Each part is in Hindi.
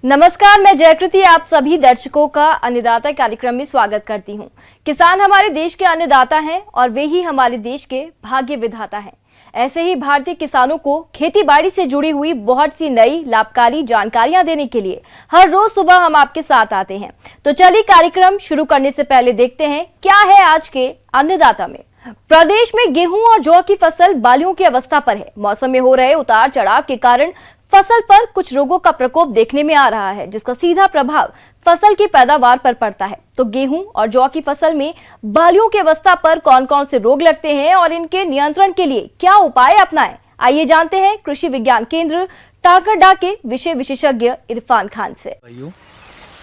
नमस्कार, मैं जयकृति आप सभी दर्शकों का अन्नदाता कार्यक्रम में स्वागत करती हूं। किसान हमारे देश के अन्नदाता हैं और वे ही हमारे देश के भाग्य विधाता हैं। ऐसे ही भारतीय किसानों को खेती बाड़ी से जुड़ी हुई बहुत सी नई लाभकारी जानकारियां देने के लिए हर रोज सुबह हम आपके साथ आते हैं। तो चलिए कार्यक्रम शुरू करने से पहले देखते हैं क्या है आज के अन्नदाता में। प्रदेश में गेहूं और जौ की फसल बालियों की अवस्था पर है। मौसम में हो रहे उतार चढ़ाव के कारण फसल पर कुछ रोगों का प्रकोप देखने में आ रहा है, जिसका सीधा प्रभाव फसल की पैदावार पर पड़ता है। तो गेहूं और जौ की फसल में बालियों की अवस्था पर कौन कौन से रोग लगते हैं और इनके नियंत्रण के लिए क्या उपाय अपनाएं, आइए जानते हैं कृषि विज्ञान केंद्र टाकरडा के विषय विशेषज्ञ इरफान खान से।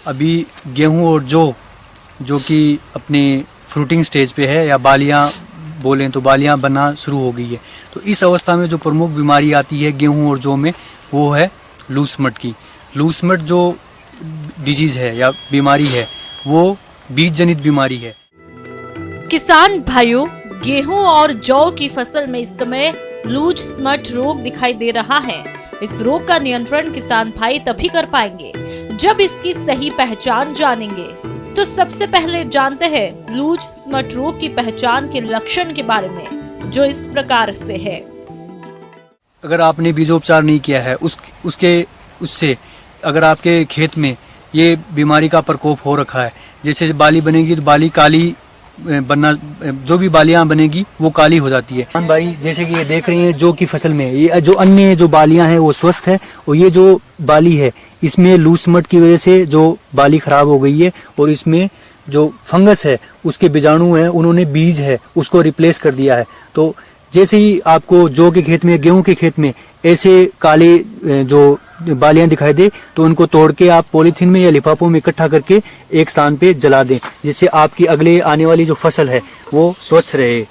अभी गेहूं और जौ जो कि अपने फ्रूटिंग स्टेज पे है या बालियां बोलें तो बालियां बनना शुरू हो गई है, तो इस अवस्था में जो प्रमुख बीमारी आती है गेहूं और जौ में वो है लूज स्मट की। लूज स्मट जो डिजीज है या बीमारी है वो बीज जनित बीमारी है। किसान भाइयों, गेहूं और जौ की फसल में इस समय लूज स्मट रोग दिखाई दे रहा है। इस रोग का नियंत्रण किसान भाई तभी कर पाएंगे जब इसकी सही पहचान जानेंगे। तो सबसे पहले जानते हैं लूज स्मट रोग की पहचान के लक्षण के बारे में, जो इस प्रकार से है। अगर आपने बीजोपचार नहीं किया है उससे अगर आपके खेत में ये बीमारी का प्रकोप हो रखा है, जैसे बाली बनेगी तो बाली काली बनना, जो भी बालियां बनेगी वो काली हो जाती है। हम भाई जैसे कि ये देख रहे हैं जौ की फसल में ये जो अन्य जो बालियां हैं वो स्वस्थ है, और ये जो बाली है इसमें लूज स्मट की वजह से जो बाली खराब हो गई है और इसमें जो फंगस है उसके बीजाणु है उन्होंने बीज है उसको रिप्लेस कर दिया है। तो जैसे ही आपको जौ के खेत में गेहूं के खेत में ऐसे काले जो बालियां दिखाई दे तो उनको तोड़ के आप पॉलीथीन में या लिफाफों में इकट्ठा करके एक स्थान पे जला दें, जिससे आपकी अगले आने वाली जो फसल है वो स्वस्थ रहे।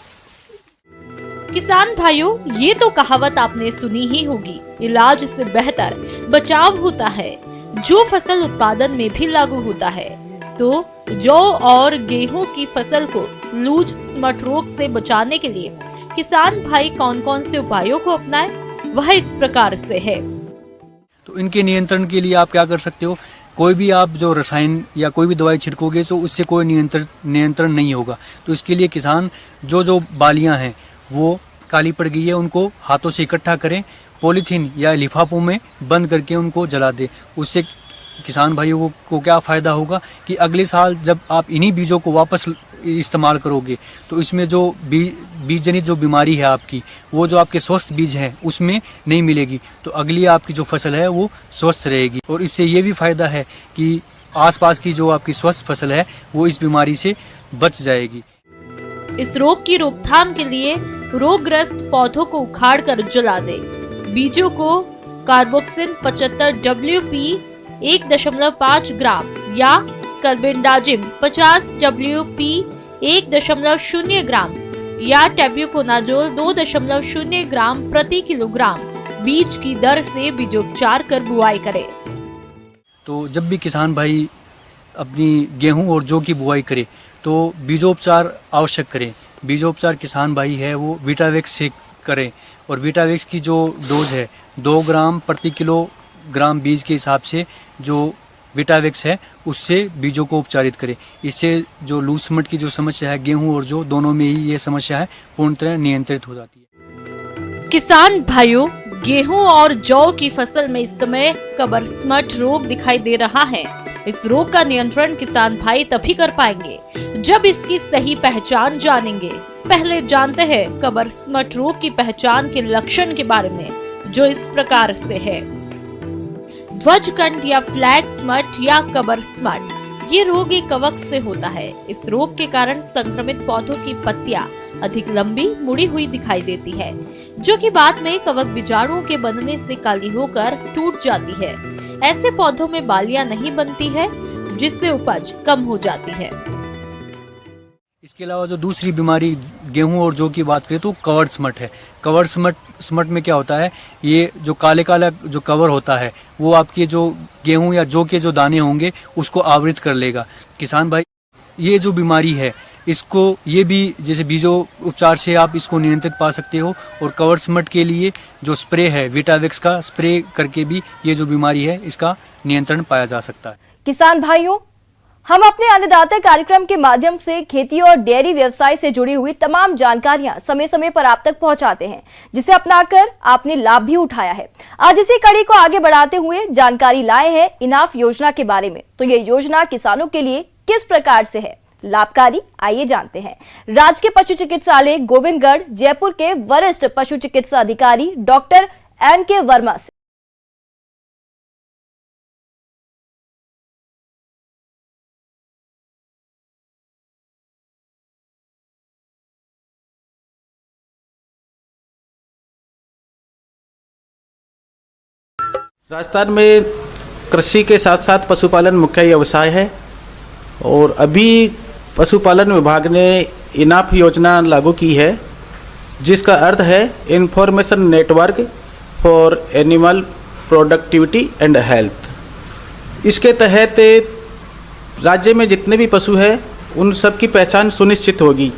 किसान भाइयों, ये तो कहावत आपने सुनी ही होगी, इलाज से बेहतर बचाव होता है, जो फसल उत्पादन में भी लागू होता है। तो जौ और गेहूं की फसल को लूज स्मट रोग से बचाने के लिए किसान भाई कौन कौन से उपायों को अपनाएं, वह इस प्रकार से है। तो इनके नियंत्रण के लिए आप क्या कर सकते हो, कोई भी आप जो रसायन या कोई भी दवाई छिड़कोगे तो उससे कोई नियंत्रण नहीं होगा। तो इसके लिए किसान जो बालियां हैं वो काली पड़ गई है उनको हाथों से इकट्ठा करें, पॉलीथीन या लिफाफों में बंद करके उनको जला दें। उससे किसान भाइयों को क्या फ़ायदा होगा कि अगले साल जब आप इन्हीं बीजों को वापस इस्तेमाल करोगे तो इसमें जो बीज जनित जो बीमारी है आपकी, वो जो आपके स्वस्थ बीज हैं उसमें नहीं मिलेगी, तो अगली आपकी जो फसल है वो स्वस्थ रहेगी। और इससे ये भी फ़ायदा है कि आसपास की जो आपकी स्वस्थ फसल है वो इस बीमारी से बच जाएगी। इस रोग की रोकथाम के लिए रोगग्रस्त पौधों को उखाड़कर जला दे। बीजों को कार्बोक्सिन 75 WP 1.5 ग्राम या कार्बेंडाजिम 50 WP 1.0 ग्राम या टेब्यूकोनाजोल 2.0 ग्राम प्रति किलोग्राम बीज की दर से बीजोपचार कर बुआई करें। तो जब भी किसान भाई अपनी गेहूं और जौ की बुआई करे तो बीजोपचार आवश्यक करें। बीजोपचार किसान भाई है वो वीटावेक्स से करें, और वीटावेक्स की जो डोज है 2 ग्राम प्रति किलोग्राम बीज के हिसाब से जो वीटावेक्स है उससे बीजों को उपचारित करें। इससे जो लूज स्मट की जो समस्या है गेहूं और जौ दोनों में ही ये समस्या है पूर्णतः नियंत्रित हो जाती है। किसान भाइयों, गेहूं और जौ की फसल में इस समय कबर स्मट रोग दिखाई दे रहा है। इस रोग का नियंत्रण किसान भाई तभी कर पाएंगे जब इसकी सही पहचान जानेंगे। पहले जानते हैं कबर स्मट रोग की पहचान के लक्षण के बारे में, जो इस प्रकार से है। ध्वजकंठ या फ्लैग स्मट या कबर स्मट, ये रोग एक कवक से होता है। इस रोग के कारण संक्रमित पौधों की पत्तियां अधिक लंबी मुड़ी हुई दिखाई देती है, जो कि बाद में कवक बीजाणुओं के बनने से काली होकर टूट जाती है। ऐसे पौधों में बालियां नहीं बनती है, जिससे उपज कम हो जाती है। इसके अलावा जो दूसरी बीमारी गेहूं और जौ की बात करें तो कवर स्मट है। कवर स्मट में क्या होता है, ये जो काले काला जो कवर होता है वो आपके जो गेहूं या जौ के जो दाने होंगे उसको आवृत कर लेगा। किसान भाई ये जो बीमारी है इसको ये भी जैसे बीजो उपचार से आप इसको नियंत्रित पा सकते हो, और कवर स्मट के लिए जो स्प्रे है वीटावेक्स का स्प्रे करके भी ये जो बीमारी है इसका नियंत्रण पाया जा सकता है। किसान भाइयों, हम अपने अन्नदाता कार्यक्रम के माध्यम से खेती और डेयरी व्यवसाय से जुड़ी हुई तमाम जानकारियां समय समय पर आप तक पहुंचाते हैं, जिसे अपनाकर आपने लाभ भी उठाया है। आज इसी कड़ी को आगे बढ़ाते हुए जानकारी लाए हैं इनाफ योजना के बारे में। तो ये योजना किसानों के लिए किस प्रकार से है लाभकारी, आइए जानते हैं। राजकीय पशु चिकित्सालय गोविंदगढ़ जयपुर के वरिष्ठ पशु चिकित्सा अधिकारी डॉक्टर NK वर्मा से। राजस्थान में कृषि के साथ साथ पशुपालन मुख्य व्यवसाय है और अभी पशुपालन विभाग ने इनाफ योजना लागू की है, जिसका अर्थ है information network for animal productivity and health. इसके तहत राज्य में जितने भी पशु हैं उन सब की पहचान सुनिश्चित होगी।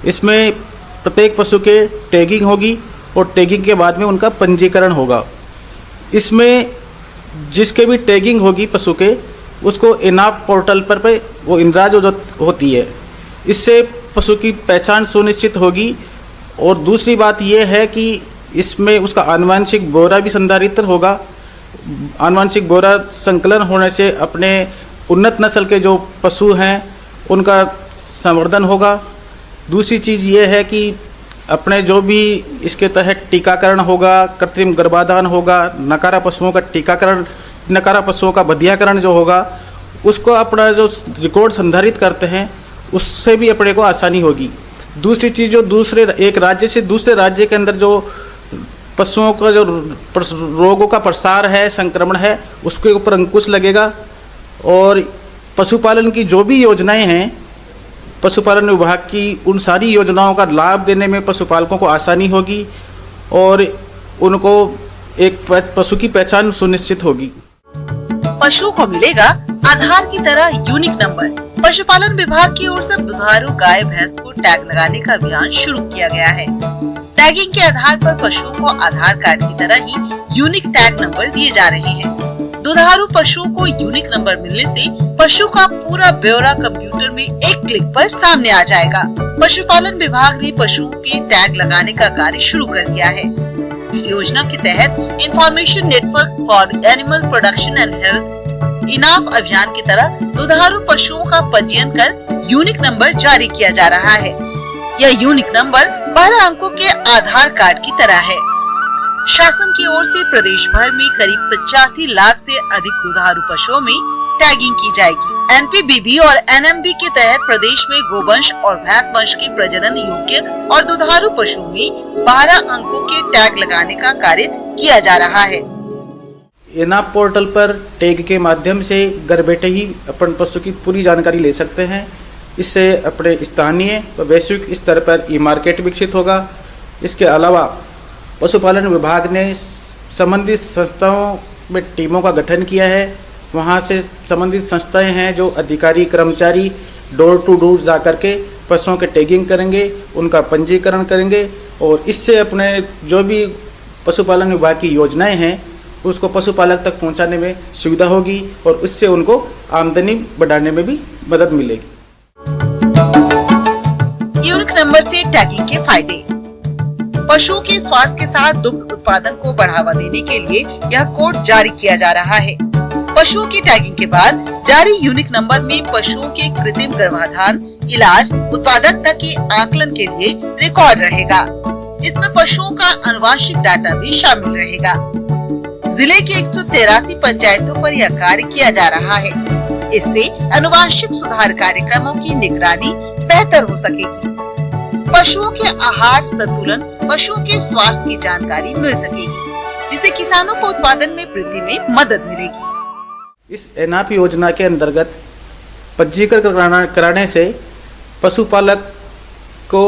इसमें प्रत्येक पशु के टैगिंग होगी और टैगिंग के बाद में उनका पंजीकरण होगा। इसमें जिसके भी टैगिंग होगी पशु के, उसको इनाफ पोर्टल पर वो इंद्राज होती है। इससे पशु की पहचान सुनिश्चित होगी। और दूसरी बात यह है कि इसमें उसका आनुवंशिक ब्यौरा भी संधारित होगा। आनुवंशिक ब्यौरा संकलन होने से अपने उन्नत नस्ल के जो पशु हैं उनका संवर्धन होगा। दूसरी चीज़ ये है कि अपने जो भी इसके तहत टीकाकरण होगा, कृत्रिम गर्भाधान होगा, नकारा पशुओं का टीकाकरण, नकारा पशुओं का बधियाकरण जो होगा, उसको अपना जो रिकॉर्ड संधारित करते हैं उससे भी अपने को आसानी होगी। दूसरी चीज़ जो दूसरे एक राज्य से दूसरे राज्य के अंदर जो पशुओं का जो रोगों का प्रसार है, संक्रमण है, उसके ऊपर अंकुश लगेगा। और पशुपालन की जो भी योजनाएं हैं पशुपालन विभाग की, उन सारी योजनाओं का लाभ देने में पशुपालकों को आसानी होगी और उनको एक पशु की पहचान सुनिश्चित होगी। पशु को मिलेगा आधार की तरह यूनिक नंबर। पशुपालन विभाग की ओर से दुधारू गाय भैंस को टैग लगाने का अभियान शुरू किया गया है। टैगिंग के आधार पर पशुओं को आधार कार्ड की तरह ही यूनिक टैग नंबर दिए जा रहे हैं। दुधारू पशुओं को यूनिक नंबर मिलने से पशु का पूरा ब्यौरा कंप्यूटर में एक क्लिक पर सामने आ जाएगा। पशुपालन विभाग ने पशुओं के टैग लगाने का कार्य शुरू कर दिया है। इस योजना के तहत information network for animal production and health enough अभियान की तरह दुधारू पशुओं का पंजीयन कर यूनिक नंबर जारी किया जा रहा है। यह यूनिक नंबर 12 अंकों के आधार कार्ड की तरह है। शासन की ओर से प्रदेश भर में करीब 85 लाख से अधिक दुधारू पशुओं में टैगिंग की जाएगी। NPBB और NMB के तहत प्रदेश में गोवंश और भैंस वंश के प्रजनन योग्य और दुधारू पशुओं में 12 अंकों के टैग लगाने का कार्य किया जा रहा है। इनाफ पोर्टल पर टैग के माध्यम से घर बैठे ही अपन पशु की पूरी जानकारी ले सकते हैं। इससे अपने स्थानीय व वैश्विक स्तर पर ई-मार्केट विकसित होगा। इसके अलावा पशुपालन विभाग ने संबंधित संस्थाओं में टीमों का गठन किया है। वहां से संबंधित संस्थाएं हैं जो अधिकारी कर्मचारी डोर टू डोर जा करके पशुओं के टैगिंग करेंगे, उनका पंजीकरण करेंगे और इससे अपने जो भी पशुपालन विभाग की योजनाएं हैं उसको पशुपालक तक पहुंचाने में सुविधा होगी और उससे उनको आमदनी बढ़ाने में भी मदद मिलेगी। यूनिक नंबर से टैगिंग के फायदे। पशुओं के स्वास्थ्य के साथ दुग्ध उत्पादन को बढ़ावा देने के लिए यह कोड जारी किया जा रहा है। पशुओं की टैगिंग के बाद जारी यूनिक नंबर में पशुओं के कृत्रिम गर्भाधान, इलाज, उत्पादकता के आकलन के लिए रिकॉर्ड रहेगा। इसमें पशुओं का आनुवंशिक डाटा भी शामिल रहेगा। जिले की 183 पंचायतों पर यह कार्य किया जा रहा है। इससे आनुवंशिक सुधार कार्यक्रमों की निगरानी बेहतर हो सकेगी। पशुओं के आहार संतुलन, पशुओं के स्वास्थ्य की जानकारी मिल सकेगी, जिससे किसानों को उत्पादन में वृद्धि में मदद मिलेगी। इस इनाफ योजना के अंतर्गत पंजीकरण कराने से पशुपालक को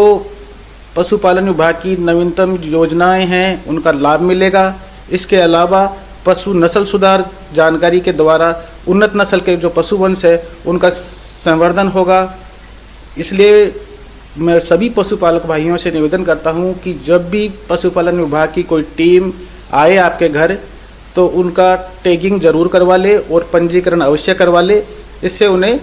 पशुपालन विभाग की नवीनतम योजनाएं हैं उनका लाभ मिलेगा। इसके अलावा पशु नस्ल सुधार जानकारी के द्वारा उन्नत नस्ल के जो पशुवंश है उनका संवर्धन होगा। इसलिए मैं सभी पशुपालक भाइयों से निवेदन करता हूं कि जब भी पशुपालन विभाग की कोई टीम आए आपके घर तो उनका टैगिंग जरूर करवा ले और पंजीकरण अवश्य करवा ले। इससे उन्हें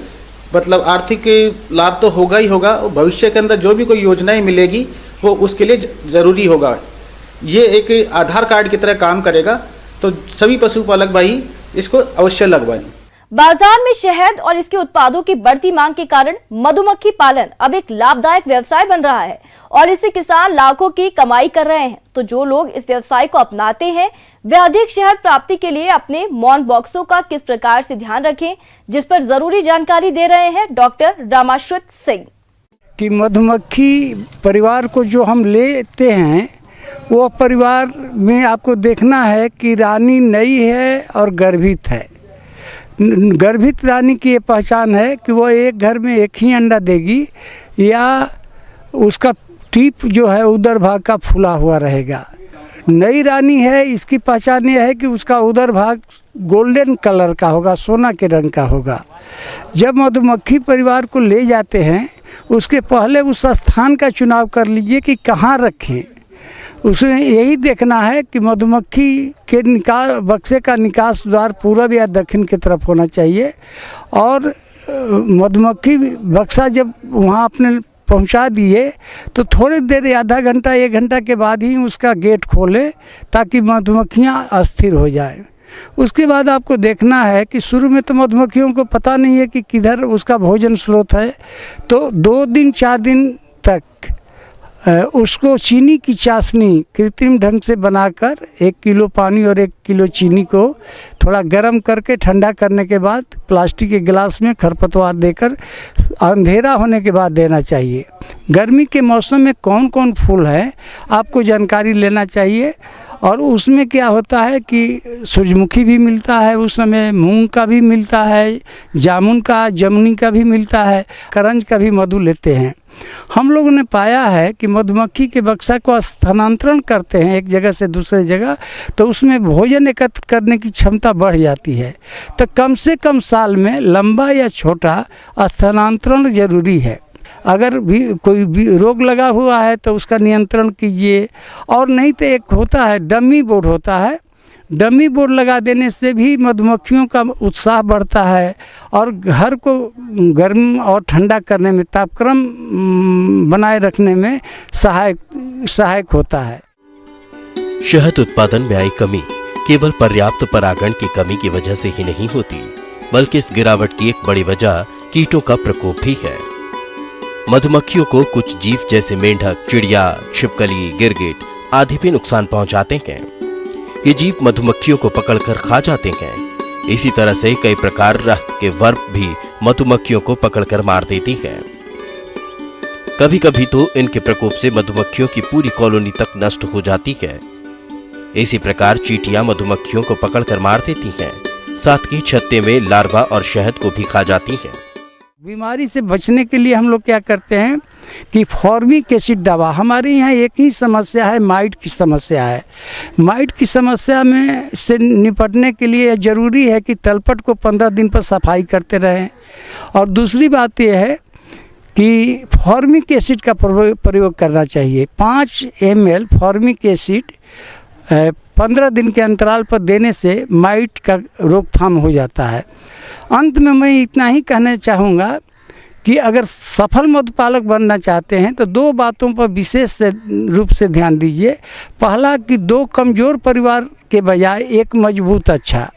मतलब आर्थिक लाभ तो होगा ही होगा, भविष्य के अंदर जो भी कोई योजनाएं मिलेगी वो उसके लिए जरूरी होगा। ये एक आधार कार्ड की तरह काम करेगा, तो सभी पशुपालक भाई इसको अवश्य लगवाएं। बाजार में शहद और इसके उत्पादों की बढ़ती मांग के कारण मधुमक्खी पालन अब एक लाभदायक व्यवसाय बन रहा है और इससे किसान लाखों की कमाई कर रहे हैं। तो जो लोग इस व्यवसाय को अपनाते हैं वे अधिक शहद प्राप्ति के लिए अपने मॉन बॉक्सों का किस प्रकार से ध्यान रखें, जिस पर जरूरी जानकारी दे रहे हैं डॉक्टर रामाश्रित सिंह। कि मधुमक्खी परिवार को जो हम लेते हैं वो परिवार में आपको देखना है कि रानी नई है और गर्भित है। गर्भित रानी की ये पहचान है कि वो एक घर में एक ही अंडा देगी या उसका टीप जो है उदर भाग का फूला हुआ रहेगा। नई रानी है, इसकी पहचान ये है कि उसका उदर भाग गोल्डन कलर का होगा, सोना के रंग का होगा। जब मधुमक्खी परिवार को ले जाते हैं उसके पहले उस स्थान का चुनाव कर लीजिए कि कहाँ रखें। उसमें यही देखना है कि मधुमक्खी के बक्से का निकास द्वार पूरब या दक्षिण की तरफ होना चाहिए और मधुमक्खी बक्सा जब वहाँ अपने पहुँचा दिए तो थोड़ी देर आधा घंटा 1 घंटा के बाद ही उसका गेट खोलें ताकि मधुमक्खियाँ अस्थिर हो जाएं। उसके बाद आपको देखना है कि शुरू में तो मधुमक्खियों को पता नहीं है कि किधर उसका भोजन स्रोत है, तो 2 दिन 4 दिन तक उसको चीनी की चाशनी कृत्रिम ढंग से बनाकर 1 किलो पानी और 1 किलो चीनी को थोड़ा गर्म करके ठंडा करने के बाद प्लास्टिक के गिलास में खरपतवार देकर अंधेरा होने के बाद देना चाहिए। गर्मी के मौसम में कौन कौन फूल है आपको जानकारी लेना चाहिए और उसमें क्या होता है कि सूरजमुखी भी मिलता है, उस समय मूंग का भी मिलता है, जामुन का, जमुनी का भी मिलता है, करंज का भी मधु लेते हैं। हम लोगों ने पाया है कि मधुमक्खी के बक्सा को स्थानांतरण करते हैं एक जगह से दूसरे जगह, तो उसमें भोजन एकत्र करने की क्षमता बढ़ जाती है। तो कम से कम साल में लंबा या छोटा स्थानांतरण जरूरी है। अगर भी कोई भी रोग लगा हुआ है तो उसका नियंत्रण कीजिए, और नहीं तो एक होता है डमी बोर्ड होता है, डमी बोर्ड लगा देने से भी मधुमक्खियों का उत्साह बढ़ता है और घर को गर्म और ठंडा करने में, तापक्रम बनाए रखने में सहायक होता है। शहद उत्पादन में आई कमी केवल पर्याप्त परागण की कमी की वजह से ही नहीं होती, बल्कि इस गिरावट की एक बड़ी वजह कीटों का प्रकोप भी है। मधुमक्खियों को कुछ जीव जैसे मेंढक, चिड़िया, छिपकली, गिरगिट आदि भी नुकसान पहुंचाते हैं। ये जीव मधुमक्खियों को पकड़कर खा जाते हैं। इसी तरह से कई प्रकार के वर्प भी मधुमक्खियों को पकड़कर मार देती हैं। कभी कभी तो इनके प्रकोप से मधुमक्खियों की पूरी कॉलोनी तक नष्ट हो जाती है। इसी प्रकार चींटियां मधुमक्खियों को पकड़कर मार देती हैं, साथ ही छत्ते में लार्वा और शहद को भी खा जाती हैं। बीमारी से बचने के लिए हम लोग क्या करते हैं कि फॉर्मिक एसिड दवा, हमारे यहाँ एक ही समस्या है, माइट की समस्या है। माइट की समस्या में से निपटने के लिए ज़रूरी है कि तलपट को 15 दिन पर सफाई करते रहें। और दूसरी बात यह है कि फॉर्मिक एसिड का प्रयोग करना चाहिए। 5 ml फॉर्मिक एसिड 15 दिन के अंतराल पर देने से माइट का रोकथाम हो जाता है। अंत में मैं इतना ही कहना चाहूँगा कि अगर सफल मधुपालक बनना चाहते हैं तो 2 बातों पर विशेष रूप से ध्यान दीजिए। पहला कि 2 कमज़ोर परिवार के बजाय 1 मजबूत अच्छा।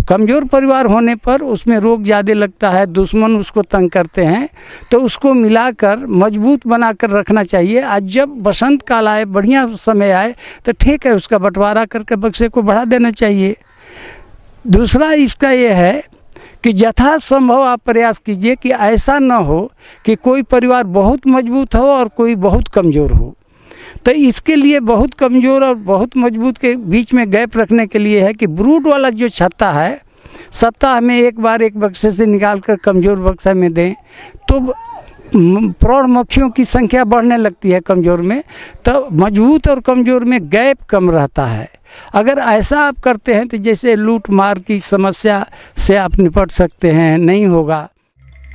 कमज़ोर परिवार होने पर उसमें रोग ज़्यादा लगता है, दुश्मन उसको तंग करते हैं, तो उसको मिलाकर मजबूत बनाकर रखना चाहिए। आज जब बसंत काल आए, बढ़िया समय आए, तो ठीक है, उसका बंटवारा करके बक्से को बढ़ा देना चाहिए। दूसरा इसका यह है कि यथासंभव आप प्रयास कीजिए कि ऐसा न हो कि कोई परिवार बहुत मजबूत हो और कोई बहुत कमज़ोर हो। तो इसके लिए बहुत कमज़ोर और बहुत मजबूत के बीच में गैप रखने के लिए है कि ब्रूड वाला जो छत्ता है, सप्ताह में एक बार एक बक्से से निकाल कर कमज़ोर बक्सा में दें, तो प्रौढ़ मक्खियों की संख्या बढ़ने लगती है कमज़ोर में, तो मजबूत और कमज़ोर में गैप कम रहता है। अगर ऐसा आप करते हैं तो जैसे लूट मार की समस्या से आप निपट सकते हैं, नहीं होगा।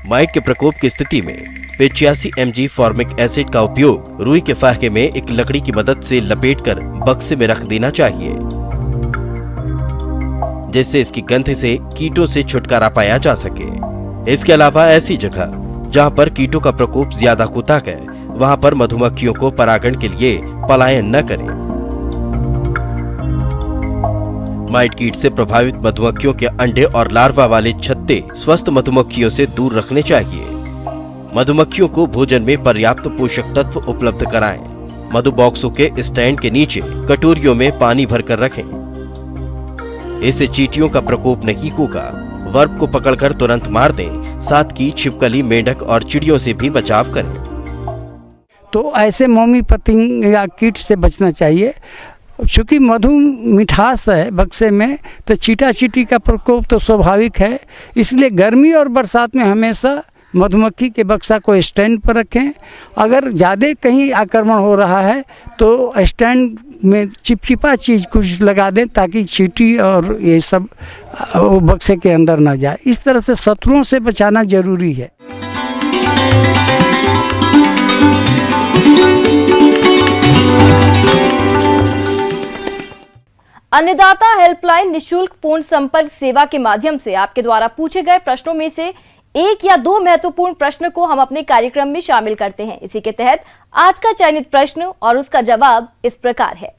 माइट के प्रकोप की स्थिति में 85 mg फॉर्मिक एसिड का उपयोग रुई के फाहे में एक लकड़ी की मदद से लपेटकर बक्से में रख देना चाहिए। जिससे इसकी गंध से कीटों से छुटकारा पाया जा सके। इसके अलावा ऐसी जगह जहां पर कीटों का प्रकोप ज्यादा होता है, वहां पर मधुमक्खियों को परागण के लिए पलायन न करें। माइट कीट से प्रभावित मधुमक्खियों के अंडे और लार्वा वाले छत्ते स्वस्थ मधुमक्खियों से दूर रखने चाहिए। मधुमक्खियों को भोजन में पर्याप्त पोषक तत्व उपलब्ध कराएं। मधु बॉक्सों के स्टैंड के नीचे कटोरियों में पानी भरकर रखें। इससे चींटियों का प्रकोप नहीं होगा। वर्प को पकड़कर तुरंत मार दें। साथ की छिपकली, मेंढक और चिड़ियों से भी बचाव करें। तो ऐसे मोमी पतंग या कीट से बचना चाहिए। चूँकि मधु मिठास है बक्से में, तो चीटा चीटी का प्रकोप तो स्वाभाविक है। इसलिए गर्मी और बरसात में हमेशा मधुमक्खी के बक्सा को स्टैंड पर रखें। अगर ज़्यादा कहीं आक्रमण हो रहा है तो स्टैंड में चिपचिपा चीज़ कुछ लगा दें ताकि चींटी और ये सब वो बक्से के अंदर ना जाए। इस तरह से शत्रुओं से बचाना जरूरी है। अन्नदाता हेल्पलाइन निशुल्क फोन संपर्क सेवा के माध्यम से आपके द्वारा पूछे गए प्रश्नों में से एक या दो महत्वपूर्ण प्रश्न को हम अपने कार्यक्रम में शामिल करते हैं। इसी के तहत आज का चयनित प्रश्न और उसका जवाब इस प्रकार है।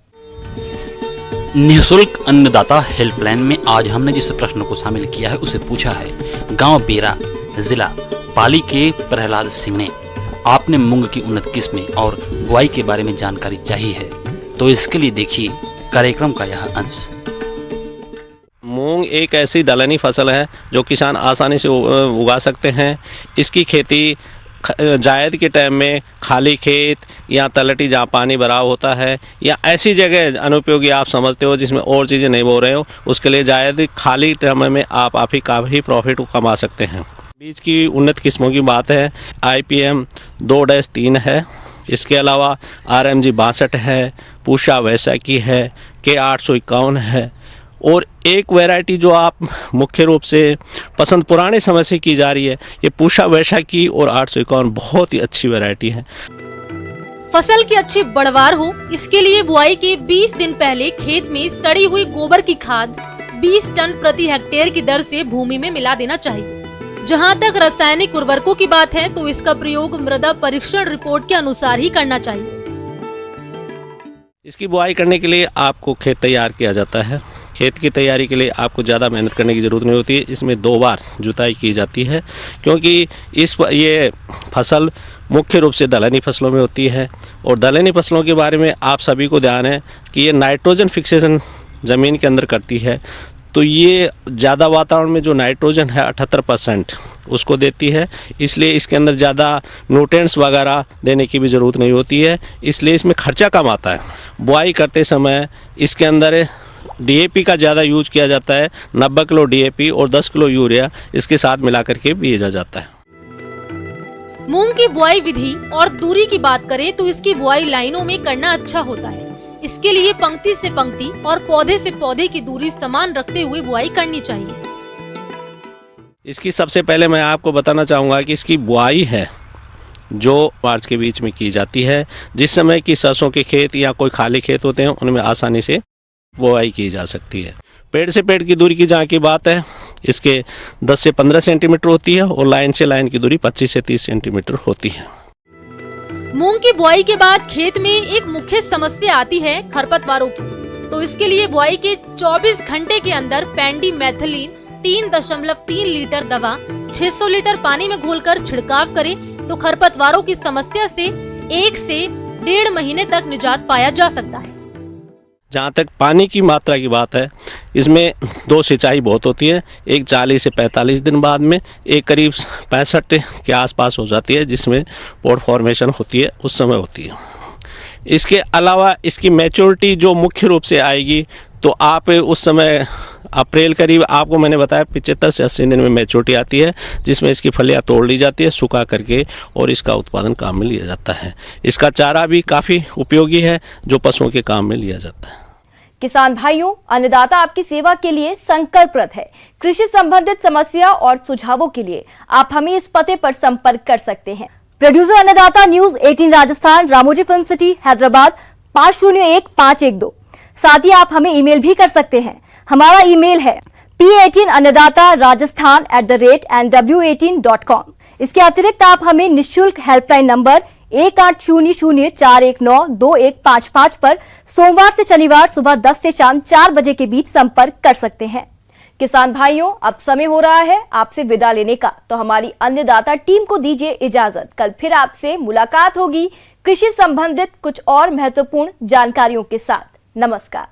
निःशुल्क अन्नदाता हेल्पलाइन में आज हमने जिस प्रश्न को शामिल किया है उसे पूछा है गांव बेरा, जिला पाली के प्रहलाद सिंह ने। आपने मूंग की उन्नत किस्में और बुआई के बारे में जानकारी चाहिए है, तो इसके लिए देखिए कार्यक्रम का यह अंश। मूंग एक ऐसी दलहनी फसल है जो किसान आसानी से उगा सकते हैं। इसकी खेती जायद के टाइम में खाली खेत या तलटी जहाँ पानी भराव होता है या ऐसी जगह अनुपयोगी आप समझते हो जिसमें और चीज़ें नहीं बो रहे हो, उसके लिए जायद खाली टाइम में आप ही काफ़ी प्रॉफिट कमा सकते हैं। बीज की उन्नत किस्मों की बात है, IPM 2-3 है। इसके अलावा RMG 62 है, पूषा वैशाखी है, K851 है। और एक वैरायटी जो आप मुख्य रूप से पसंद पुराने समय से की जा रही है, ये पूषा वैशाखी और 851 बहुत ही अच्छी वैरायटी है। फसल की अच्छी बढ़वार हो, इसके लिए बुआई के 20 दिन पहले खेत में सड़ी हुई गोबर की खाद 20 टन प्रति हेक्टेयर की दर से भूमि में मिला देना चाहिए। जहां तक रासायनिक उर्वरकों की बात है तो इसका प्रयोग मृदा परीक्षण रिपोर्ट के अनुसार ही करना चाहिए। इसकी बुआई करने के लिए आपको खेत तैयार किया जाता है। खेत की तैयारी के लिए आपको ज़्यादा मेहनत करने की ज़रूरत नहीं होती है। इसमें 2 बार जुताई की जाती है क्योंकि ये फसल मुख्य रूप से दलहनी फसलों में होती है। और दलहनी फसलों के बारे में आप सभी को ध्यान है कि ये नाइट्रोजन फिक्सेशन ज़मीन के अंदर करती है। तो ये ज़्यादा वातावरण में जो नाइट्रोजन है 78% उसको देती है। इसलिए इसके अंदर ज़्यादा न्यूट्रिएंट्स वगैरह देने की भी ज़रूरत नहीं होती है। इसलिए इसमें खर्चा कम आता है। बुआई करते समय इसके अंदर DAP का ज़्यादा यूज किया जाता है। 90 किलो DAP और 10 किलो यूरिया इसके साथ मिला करके भेजा जाता है। मूंग की बुआई विधि और दूरी की बात करें तो इसकी बुआई लाइनों में करना अच्छा होता है। इसके लिए पंक्ति से पंक्ति और पौधे से पौधे की दूरी समान रखते हुए बुआई करनी चाहिए। इसकी सबसे पहले मैं आपको बताना चाहूँगा कि इसकी बुआई है जो मार्च के बीच में की जाती है, जिस समय की सरसों के खेत या कोई खाली खेत होते हैं उनमें आसानी से बुआई की जा सकती है। पेड़ से पेड़ की दूरी की जहाँ की बात है, इसके 10 से 15 सेंटीमीटर होती है और लाइन से लाइन की दूरी 25 से 30 सेंटीमीटर होती है। मूंग की बुआई के बाद खेत में एक मुख्य समस्या आती है खरपतवारों की। तो इसके लिए बुआई के 24 घंटे के अंदर पेंडिमेथलिन 3.3 लीटर दवा 600 लीटर पानी में घोलकर छिड़काव करें तो खरपतवारों की समस्या से 1 से 1.5 महीने तक निजात पाया जा सकता है। जहाँ तक पानी की मात्रा की बात है, इसमें 2 सिंचाई बहुत होती है। एक 40 से 45 दिन बाद में, एक करीब 65 के आसपास हो जाती है, जिसमें पोड फॉर्मेशन होती है, उस समय होती है। इसके अलावा इसकी मैच्योरिटी जो मुख्य रूप से आएगी तो आप उस समय अप्रैल करीब आपको मैंने बताया 75 से 80 दिन में मैच्योरिटी आती है, जिसमें इसकी फलियां तोड़ ली जाती है सुखा करके और इसका उत्पादन काम में लिया जाता है। इसका चारा भी काफ़ी उपयोगी है जो पशुओं के काम में लिया जाता है। किसान भाइयों, अन्नदाता आपकी सेवा के लिए संकल्परत है। कृषि संबंधित समस्या और सुझावों के लिए आप हमें इस पते पर संपर्क कर सकते हैं। प्रोड्यूसर अन्नदाता news 18 Rajasthan, Ramoji film city, Hyderabad 501512। साथ ही आप हमें ईमेल भी कर सकते हैं। हमारा ईमेल है P18 अन्नदाता राजस्थान @NW18.com। इसके अतिरिक्त आप हमें निःशुल्क हेल्पलाइन नंबर 180041922155 पर सोमवार से शनिवार सुबह 10 से शाम 4 बजे के बीच संपर्क कर सकते हैं। किसान भाइयों, अब समय हो रहा है आपसे विदा लेने का, तो हमारी अन्नदाता टीम को दीजिए इजाजत। कल फिर आपसे मुलाकात होगी कृषि संबंधित कुछ और महत्वपूर्ण जानकारियों के साथ। नमस्कार।